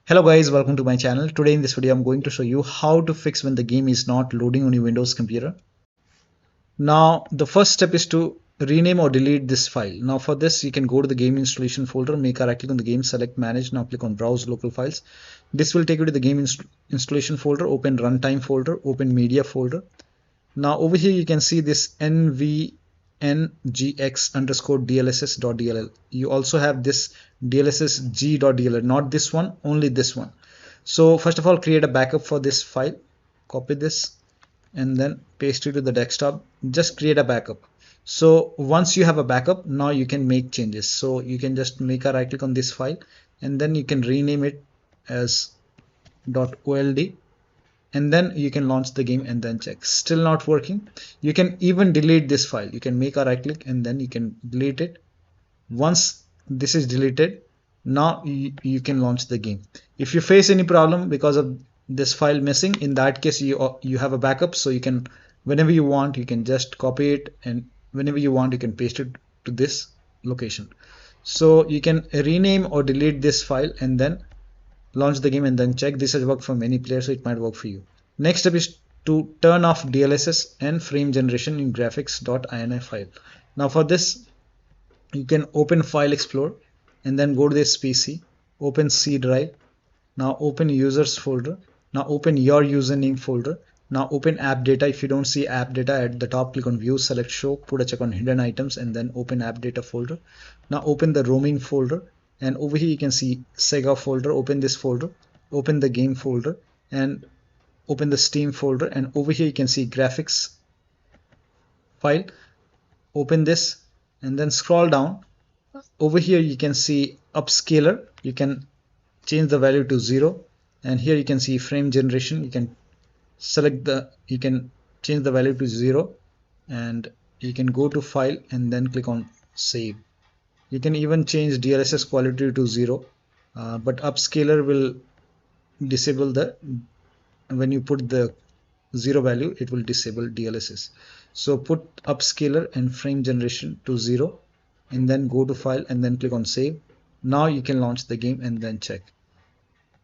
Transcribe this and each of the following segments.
Hello guys, welcome to my channel. Today in this video I'm going to show you how to fix when the game is not loading on your Windows computer. Now the first step is to rename or delete this file. Now for this you can go to the game installation folder, make a right click on the game, select manage, now click on browse local files. This will take you to the game installation folder, open runtime folder, open media folder. Now over here you can see this ngx_dlss.dll. You also have this dlssg.dll, not this one, only this one. So first of all, create a backup for this file, copy this and then paste it to the desktop. Just create a backup. So once you have a backup, now you can make changes. So you can just make a right click on this file and then you can rename it as .old, and then you can launch the game and then check. Still not working. You can even delete this file. You can make a right click and then you can delete it. Once this is deleted, now you can launch the game. If you face any problem because of this file missing, in that case you have a backup, so you can, whenever you want, you can just copy it, and whenever you want you can paste it to this location. So you can rename or delete this file and then launch the game and then check. This has worked for many players, so it might work for you. Next step is to turn off DLSS and frame generation in graphics.ini file. Now for this you can open File Explorer and then go to this PC, open C drive, now open users folder, now open your username folder, now open app data. If you don't see app data at the top, click on view, select show, put a check on hidden items and then open app data folder. Now open the roaming folder and over here you can see Sega folder. Open this folder, open the game folder and open the Steam folder, and over here you can see graphics file. Open this and then scroll down. Over here you can see upscaler. You can change the value to 0, and here you can see frame generation. You can you can change the value to 0 and you can go to file and then click on save. You can even change DLSS quality to 0, but upscaler will disable when you put the 0 value, it will disable DLSS. So put upscaler and frame generation to 0 and then go to file and then click on save. Now you can launch the game and then check.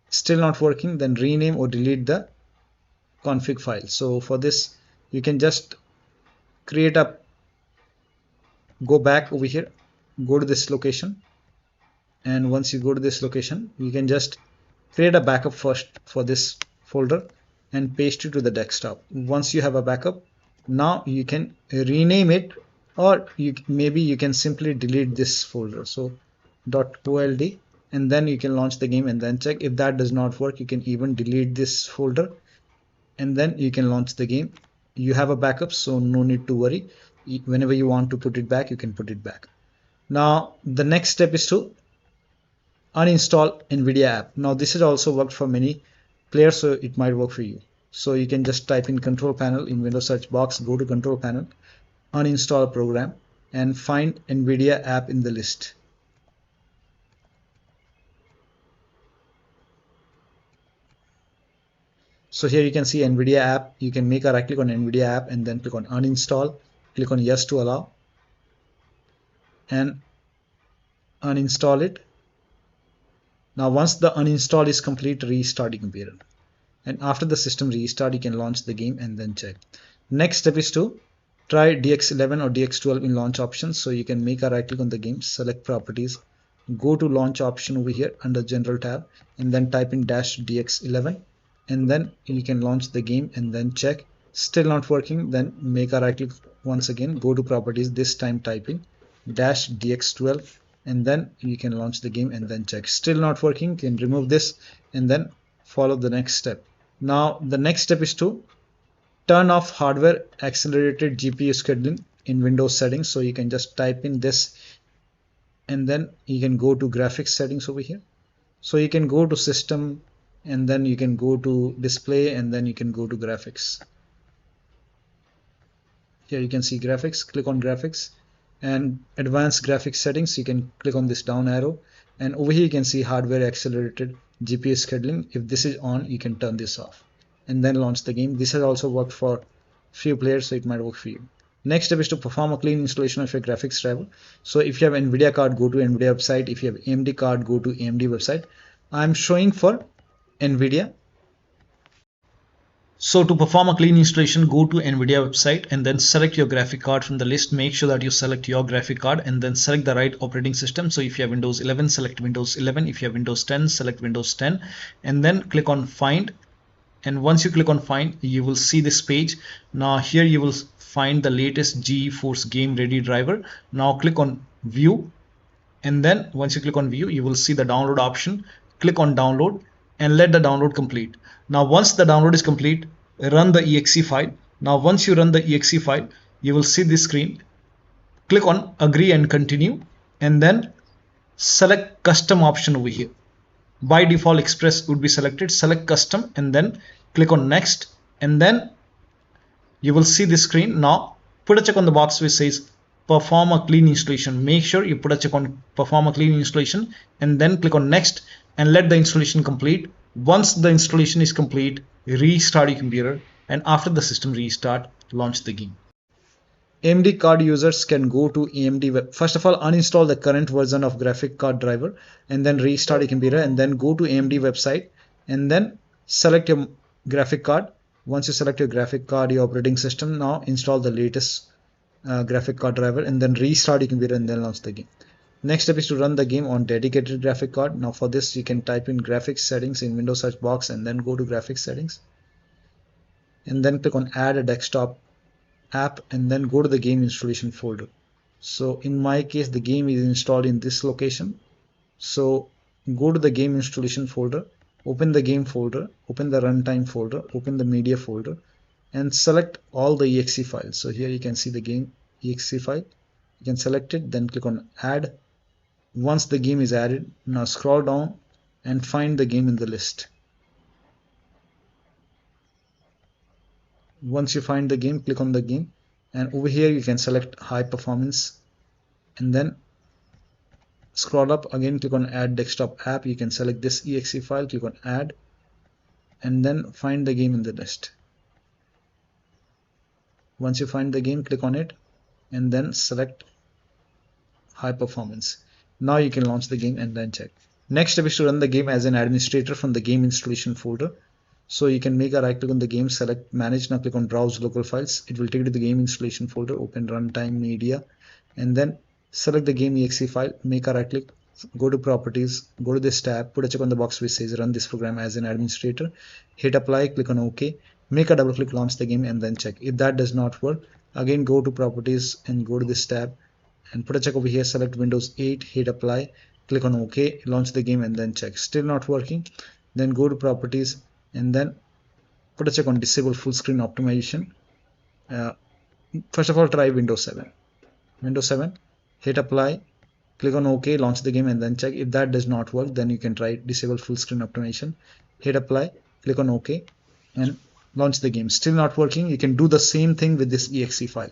Still not working, then rename or delete the config file. So for this you can just go back over here, go to this location, and once you go to this location you can just create a backup first for this folder and paste it to the desktop. Once you have a backup, now you can rename it, or maybe you can simply delete this folder. So .old, and then you can launch the game and then check. If that does not work, you can even delete this folder and then you can launch the game. You have a backup, so no need to worry. Whenever you want to put it back, you can put it back. Now the next step is to uninstall Nvidia app. Now this has also worked for many players, so it might work for you. So you can just type in control panel in Windows search box, go to control panel, uninstall program and find Nvidia app in the list. So here you can see Nvidia app. You can make a right click on Nvidia app and then click on uninstall, click on yes to allow and uninstall it. Now once the uninstall is complete, restart your computer, and after the system restart you can launch the game and then check. Next step is to try DX11 or DX12 in launch options. So you can make a right click on the game, select properties, go to launch option over here under general tab and then type in -DX11 and then you can launch the game and then check. Still not working, then make a right click once again, go to properties, this time type in -DX12 and then you can launch the game and then check. Still not working, you can remove this and then follow the next step. Now the next step is to turn off hardware accelerated GPU scheduling in Windows settings. So you can just type in this and then you can go to graphics settings over here. So you can go to system and then you can go to display and then you can go to graphics. Here you can see graphics, click on graphics and advanced graphics settings. You can click on this down arrow and over here you can see hardware accelerated GPU scheduling. If this is on, you can turn this off and then launch the game. This has also worked for few players, so it might work for you. Next step is to perform a clean installation of your graphics driver. So if you have Nvidia card, go to Nvidia website. If you have AMD card, go to AMD website. I'm showing for Nvidia. So to perform a clean installation, go to Nvidia website and then select your graphic card from the list. Make sure that you select your graphic card and then select the right operating system. So if you have Windows 11, select Windows 11. If you have Windows 10, select Windows 10 and then click on Find. And once you click on Find, you will see this page. Now here you will find the latest GeForce Game Ready driver. Now click on View, and then once you click on View, you will see the download option. Click on Download and let the download complete. Now once the download is complete, run the exe file. Now once you run the exe file, you will see this screen. Click on Agree and Continue, and then select Custom option over here. By default Express would be selected. Select Custom and then click on Next, and then you will see this screen. Now put a check on the box which says perform a clean installation. Make sure you put a check on perform a clean installation and then click on Next and let the installation complete. Once the installation is complete, restart your computer, and after the system restart, launch the game. AMD card users can go to AMD web. First of all, uninstall the current version of graphic card driver and then restart your computer, and then go to AMD website and then select your graphic card. Once you select your graphic card, your operating system, now install the latest graphic card driver and then restart your computer and then launch the game. Next step is to run the game on dedicated graphic card. Now for this, you can type in graphics settings in Windows search box and then go to graphics settings and then click on add a desktop app and then go to the game installation folder. So in my case, the game is installed in this location. So go to the game installation folder, open the game folder, open the runtime folder, open the media folder, and select all the exe files. So here you can see the game exe file. You can select it, then click on add. Once the game is added, now scroll down and find the game in the list. Once you find the game, click on the game, and over here you can select high performance and then scroll up again, click on add desktop app. You can select this exe file, click on add, and then find the game in the list. Once you find the game, click on it and then select high performance. Now you can launch the game and then check. Next step is to run the game as an administrator from the game installation folder. So you can make a right click on the game, select manage. Now click on browse local files. It will take you to the game installation folder, open runtime media, and then select the game exe file, make a right click, go to properties, go to this tab, put a check on the box which says run this program as an administrator, hit apply, click on OK, make a double click, launch the game and then check. If that does not work, again go to properties and go to this tab and put a check over here, select Windows 8, hit apply, click on OK, launch the game and then check. Still not working, then go to properties and then put a check on disable full screen optimization. First of all, try Windows 7. Windows 7, hit apply, click on OK, launch the game and then check. If that does not work, then you can try disable full screen optimization, hit apply, click on OK and launch the game. Still not working, you can do the same thing with this exe file.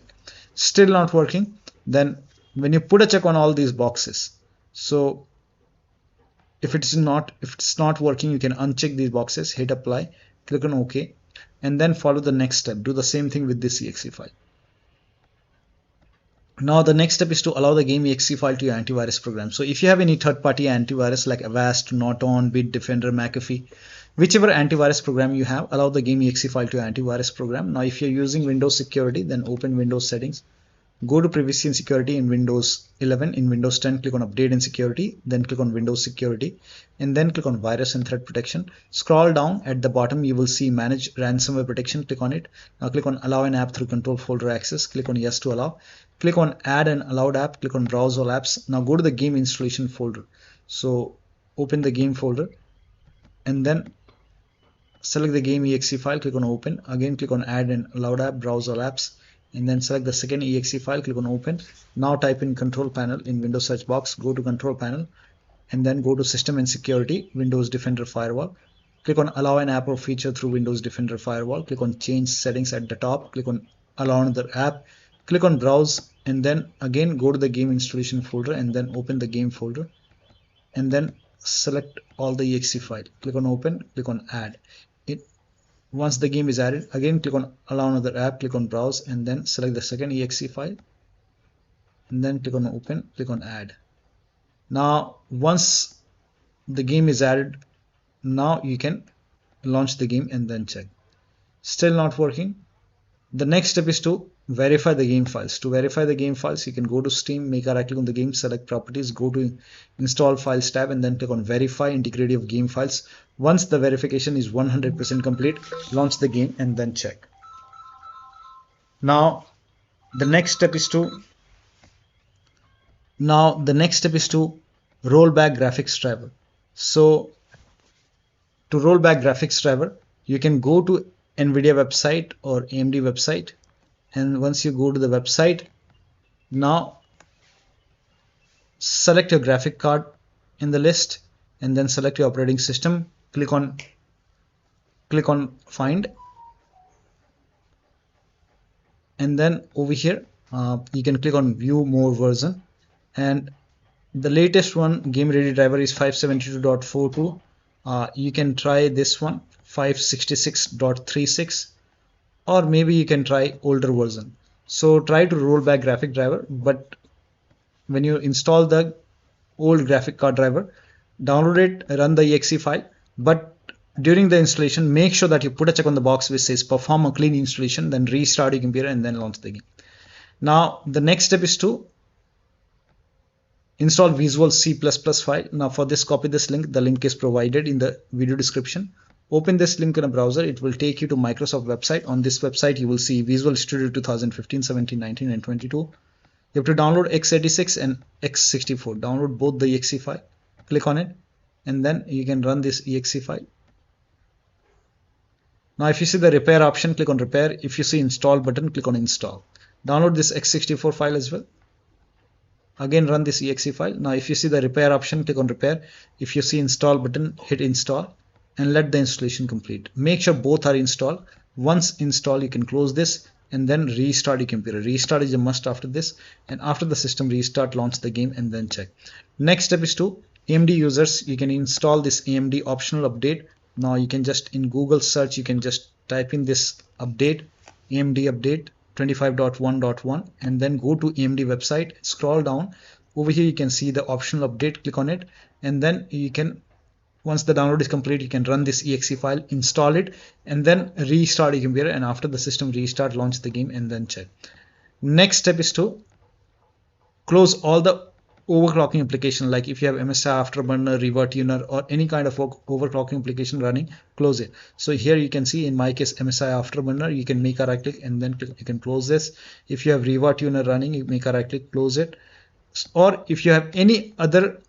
Still not working, then when you put a check on all these boxes, so if it's not working, you can uncheck these boxes, hit apply, click on OK, and then follow the next step. Do the same thing with this exe file. Now the next step is to allow the game exe file to your antivirus program. So if you have any third-party antivirus like Avast, Norton, Bitdefender, McAfee, whichever antivirus program you have, allow the game exe file to your antivirus program. Now if you're using Windows Security, then open Windows Settings, go to Privacy and Security in Windows 11. In Windows 10, click on Update and Security, then click on Windows Security, and then click on Virus and Threat Protection. Scroll down at the bottom, you will see Manage Ransomware Protection. Click on it. Now click on Allow an app through Control Folder Access. Click on Yes to allow. Click on Add an allowed app. Click on Browse all apps. Now go to the game installation folder. So open the game folder and then select the game exe file. Click on Open. Again, click on Add an allowed app, Browse all apps, and then select the second exe file, click on Open. Now type in Control Panel in Windows search box, go to Control Panel and then go to System and Security, Windows Defender Firewall. Click on Allow an app or feature through Windows Defender Firewall. Click on Change Settings at the top. Click on Allow another app. Click on Browse and then again go to the game installation folder and then open the game folder and then select all the exe file. Click on Open, click on Add. Once the game is added, again click on Allow another app, click on Browse and then select the second exe file and then click on Open, click on Add. Now once the game is added, now you can launch the game and then check. Still not working. The next step is to verify the game files. To verify the game files, you can go to Steam, make a right click on the game, select properties, go to install files tab, and then click on verify integrity of game files. Once the verification is 100% complete, launch the game and then check. Now the next step is to roll back graphics driver. So to roll back graphics driver, you can go to Nvidia website or AMD website, and once you go to the website, now select your graphic card in the list and then select your operating system. Click on find, and then over here you can click on view more version, and the latest one game ready driver is 572.42. You can try this one, 566.36, or maybe you can try older version. So try to roll back graphic driver, but when you install the old graphic card driver, download it, run the exe file, but during the installation make sure that you put a check on the box which says perform a clean installation, then restart your computer and then launch the game. Now the next step is to install Visual C++ file. Now for this, copy this link. The link is provided in the video description. Open this link in a browser. It will take you to Microsoft website. On this website you will see Visual Studio 2015, 17, 19 and 22. You have to download x86 and x64. Download both the exe file. Click on it and then you can run this exe file. Now if you see the repair option, click on repair. If you see install button, click on install. Download this x64 file as well. Again run this exe file. Now if you see the repair option, click on repair. If you see install button, hit install and let the installation complete. Make sure both are installed. Once installed, you can close this and then restart your computer. Restart is a must after this, and after the system restart, launch the game and then check. Next step is to AMD users. You can install this AMD optional update. Now you can just in Google search, you can just type in this update, AMD update 25.1.1, and then go to AMD website, scroll down. Over here you can see the optional update, click on it, and then you can, once the download is complete, you can run this exe file, install it, and then restart your computer, and after the system restart, launch the game and then check. Next step is to close all the overclocking application, like if you have MSI Afterburner, ReverTuner, or any kind of overclocking application running, close it. So here you can see in my case MSI Afterburner, you can make a right click and then you can close this. If you have ReverTuner running, you make a right click, close it. Or if you have any other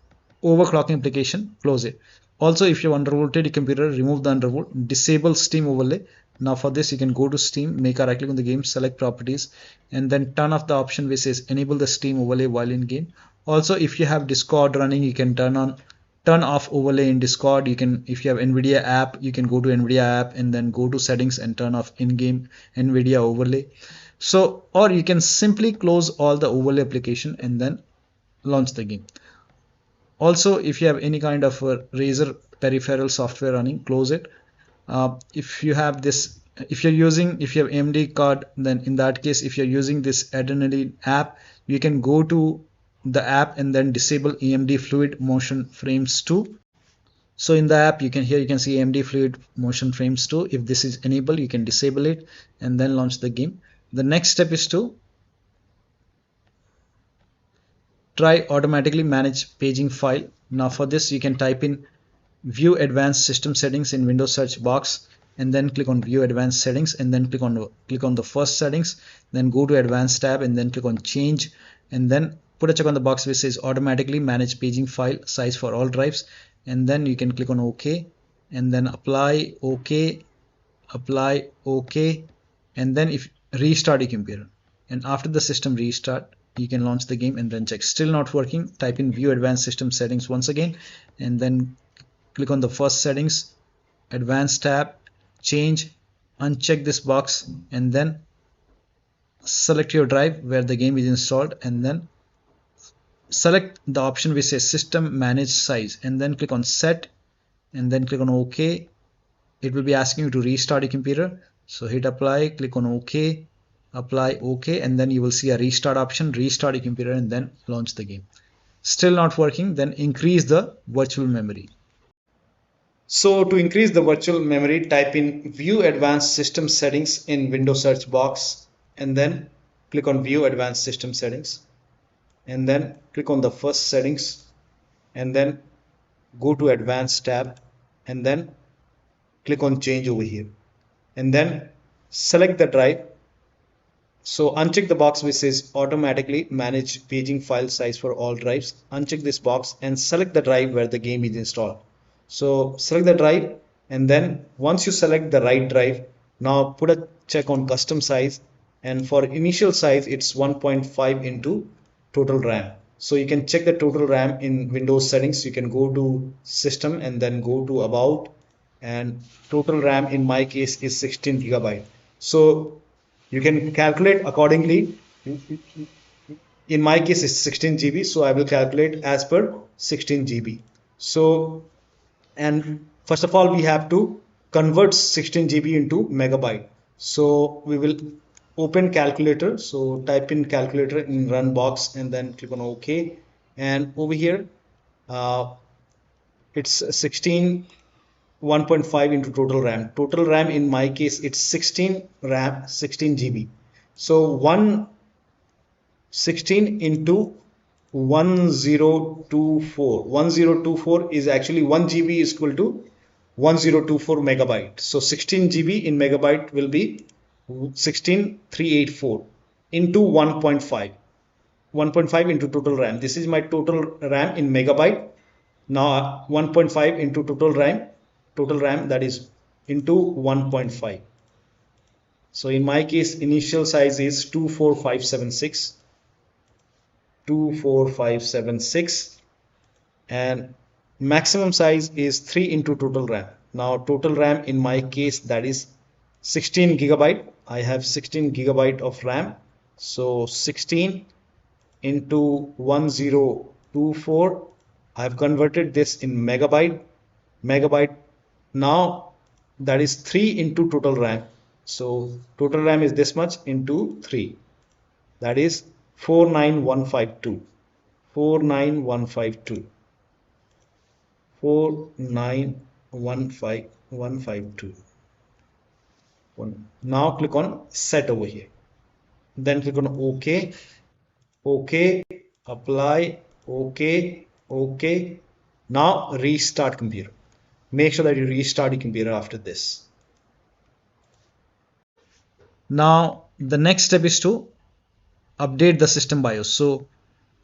overclocking application, close it. Also if you have undervolted computer, remove the undervolt, disable Steam overlay. Now for this you can go to Steam, make a right click on the game, select properties, and then turn off the option which says enable the Steam overlay while in game. Also if you have Discord running, you can turn off overlay in Discord. You can, if you have Nvidia app, you can go to Nvidia app and then go to settings and turn off in-game Nvidia overlay. So, or you can simply close all the overlay application and then launch the game. Also if you have any kind of Razer peripheral software running, close it. If you have this, if you have AMD card, then in that case, if you're using this Adrenaline app, you can go to the app and then disable AMD Fluid Motion Frames 2. So in the app, you can see AMD Fluid Motion Frames 2. If this is enabled, you can disable it and then launch the game. The next step is to try automatically manage paging file. Now for this, you can type in view advanced system settings in Windows search box and then click on view advanced settings and then click on the first settings, then go to advanced tab and then click on change and then put a check on the box which says automatically manage paging file size for all drives, and then you can click on OK and then apply OK, and then if restart your computer, and after the system restart you can launch the game and then check. Still not working, type in view advanced system settings once again and then click on the first settings, advanced tab, change, uncheck this box and then select your drive where the game is installed and then select the option which says system manage size and then click on set and then click on OK. It will be asking you to restart your computer, so hit apply, click on OK, apply OK, and then you will see a restart option, restart your computer and then launch the game. Still not working, then increase the virtual memory. So to increase the virtual memory, type in View Advanced System Settings in Windows search box, and then click on View Advanced System Settings, and then click on the first settings, and then go to Advanced tab, and then click on Change over here, and then select the drive. So uncheck the box which says automatically manage paging file size for all drives. Uncheck this box and select the drive where the game is installed. So select the drive, and then once you select the right drive, now put a check on custom size, and for initial size it's 1.5 into total RAM. So you can check the total RAM in Windows settings. You can go to system and then go to about, and total RAM in my case is 16 gigabyte. So you can calculate accordingly. In my case it's 16 GB, so I will calculate as per 16 GB. So, and first of all we have to convert 16 GB into megabyte. So we will open calculator. So type in calculator in run box and then click on OK, and over here it's 1.5 into total RAM. Total RAM in my case it's 16 RAM, 16 GB. So 116 into 1024. 1024 is actually 1 GB is equal to 1024 megabyte. So 16 GB in megabyte will be 16384 into 1.5. 1.5 into total RAM. This is my total RAM in megabyte. Now 1.5 into total RAM, that is into 1.5. So in my case initial size is 24576, and maximum size is 3 into total RAM. Now total RAM in my case that is 16 gigabyte. I have 16 gigabyte of RAM. So 16 into 1024, I have converted this in megabyte. Now that is 3 into total RAM. So total RAM is this much into 3, that is 49152. 49152. Now click on set over here, then click on OK, apply, OK. Now restart computer. Make sure that you restart your computer after this. Now the next step is to update the system BIOS. So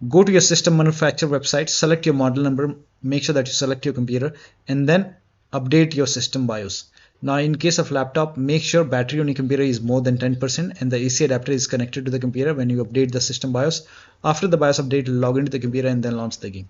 go to your system manufacturer website, select your model number, make sure that you select your computer, and then update your system BIOS. Now in case of laptop, make sure battery on your computer is more than 10% and the AC adapter is connected to the computer when you update the system BIOS. After the BIOS update, log into the computer and then launch the game.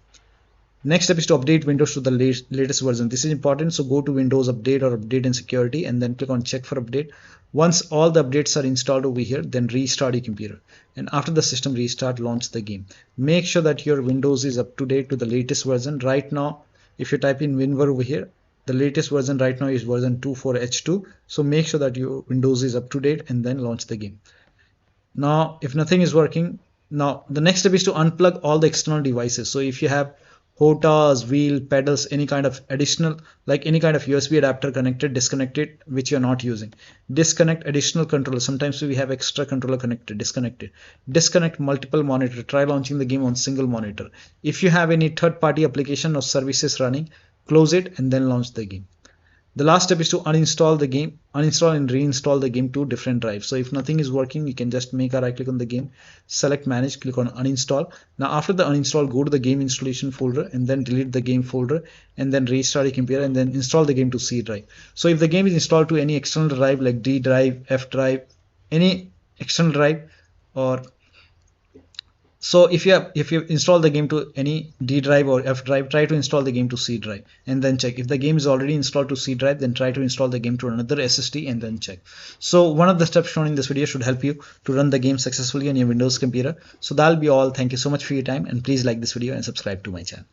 Next step is to update Windows to the latest version. This is important, so go to Windows Update or Update and Security and then click on Check for Update. Once all the updates are installed over here, then restart your computer. And after the system restart, launch the game. Make sure that your Windows is up to date to the latest version. Right now, if you type in WinVer over here, the latest version right now is version 24H2. So make sure that your Windows is up to date and then launch the game. Now, if nothing is working, now the next step is to unplug all the external devices. So if you have HOTAs, wheel, pedals, any kind of additional, like any kind of USB adapter connected, disconnect it, which you're not using. Disconnect additional controller. Sometimes we have extra controller connected, disconnect it. Disconnect multiple monitor. Try launching the game on single monitor. If you have any third-party application or services running, close it and then launch the game. The last step is to uninstall the game, uninstall and reinstall the game to different drives. So if nothing is working, you can just make a right click on the game, select manage, click on uninstall. Now after the uninstall, go to the game installation folder and then delete the game folder and then restart your computer and then install the game to C drive. So if the game is installed to any external drive like D drive, F drive, any external drive, or so if you install the game to any D drive or F drive, try to install the game to C drive and then check. If the game is already installed to C drive, then try to install the game to another SSD and then check. So one of the steps shown in this video should help you to run the game successfully on your Windows computer. So that'll be all. Thank you so much for your time, and please like this video and subscribe to my channel.